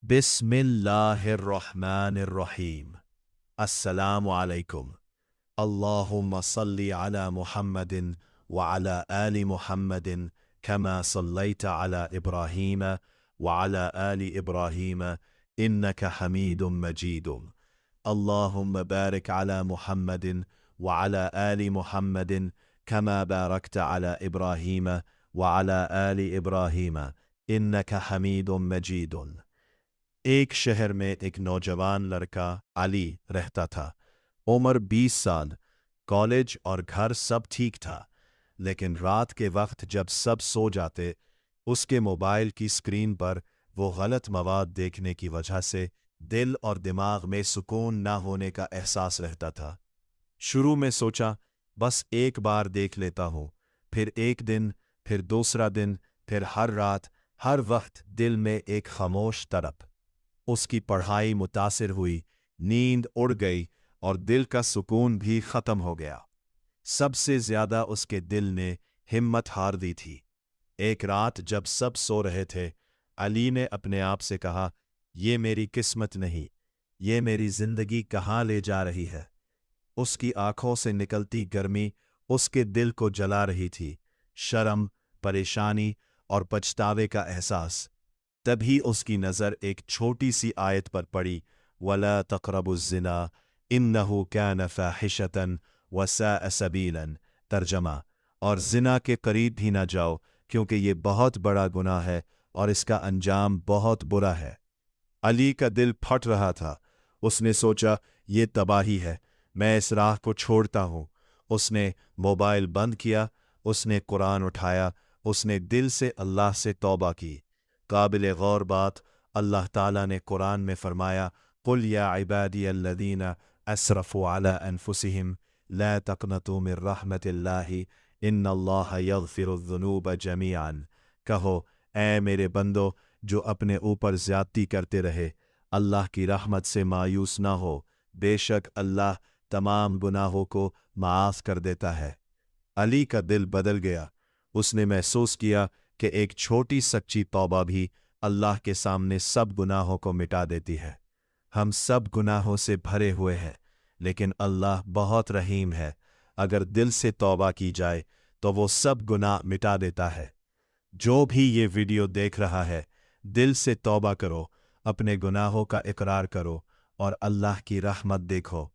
बिस्मिल्लाहिर्रहमानिर्रहीम। अस्सलामु अलैकुम। अल्लाहुम्मा सल्ली अला मुहम्मदिन व अला आलि मुहम्मदिन कमा सल्लैता अला इब्राहीम व अला आलि इब्राहीम इन्नका हमीदुम मजीदुम। अल्लाहुम्मा बारिक अला मुहम्मदिन व अला आलि मुहम्मदिन कमा बारकता अला इब्राहीम व अला आलि इब्राहीम इन्नका हमीदुम मजीदुन। एक शहर में एक नौजवान लड़का अली रहता था। उम्र 20 साल, कॉलेज और घर सब ठीक था, लेकिन रात के वक्त जब सब सो जाते, उसके मोबाइल की स्क्रीन पर वो गलत मवाद देखने की वजह से दिल और दिमाग में सुकून ना होने का एहसास रहता था। शुरू में सोचा बस एक बार देख लेता हूँ, फिर एक दिन, फिर दूसरा दिन, फिर हर रात, हर वक्त दिल में एक खामोश तड़प। उसकी पढ़ाई मुतासिर हुई, नींद उड़ गई और दिल का सुकून भी ख़त्म हो गया। सबसे ज़्यादा उसके दिल ने हिम्मत हार दी थी। एक रात जब सब सो रहे थे, अली ने अपने आप से कहा, ये मेरी किस्मत नहीं, ये मेरी ज़िंदगी कहाँ ले जा रही है। उसकी आंखों से निकलती गर्मी उसके दिल को जला रही थी। शर्म, परेशानी और पछतावे का एहसास। तभी उसकी नज़र एक छोटी सी आयत पर पड़ी, वला तक़रबुज़्ज़िना इन्नहु कान फ़ाहिशतन वसाअ सबीलन। तर्जमा, और ज़िना के करीब भी ना जाओ, क्योंकि ये बहुत बड़ा गुनाह है और इसका अंजाम बहुत बुरा है। अली का दिल फट रहा था। उसने सोचा, ये तबाही है, मैं इस राह को छोड़ता हूँ। उसने मोबाइल बंद किया, उसने कुरान उठाया, उसने दिल से अल्लाह से तौबा की। काबिल गौर बात, अल्लाह ताला ने कुरान में फरमाया, कुल या इबादी अल्लदीना असरफ़ू अला अनफुसिहिम ला तक़नतू मिन रहमतिल्लाहि इन्नल्लाह यग़फ़िरुज़्ज़ुनूब जमीअन। कहो, ऐ मेरे बंदो जो अपने ऊपर ज़्यादती करते रहे, अल्लाह की रहमत से मायूस ना हो, बेशक अल्लाह तमाम गुनाहों को माफ़ कर देता है। अली का दिल बदल गया। उसने महसूस किया कि एक छोटी सच्ची तौबा भी अल्लाह के सामने सब गुनाहों को मिटा देती है। हम सब गुनाहों से भरे हुए हैं, लेकिन अल्लाह बहुत रहीम है। अगर दिल से तौबा की जाए तो वो सब गुनाह मिटा देता है। जो भी ये वीडियो देख रहा है, दिल से तौबा करो, अपने गुनाहों का इकरार करो और अल्लाह की रहमत देखो।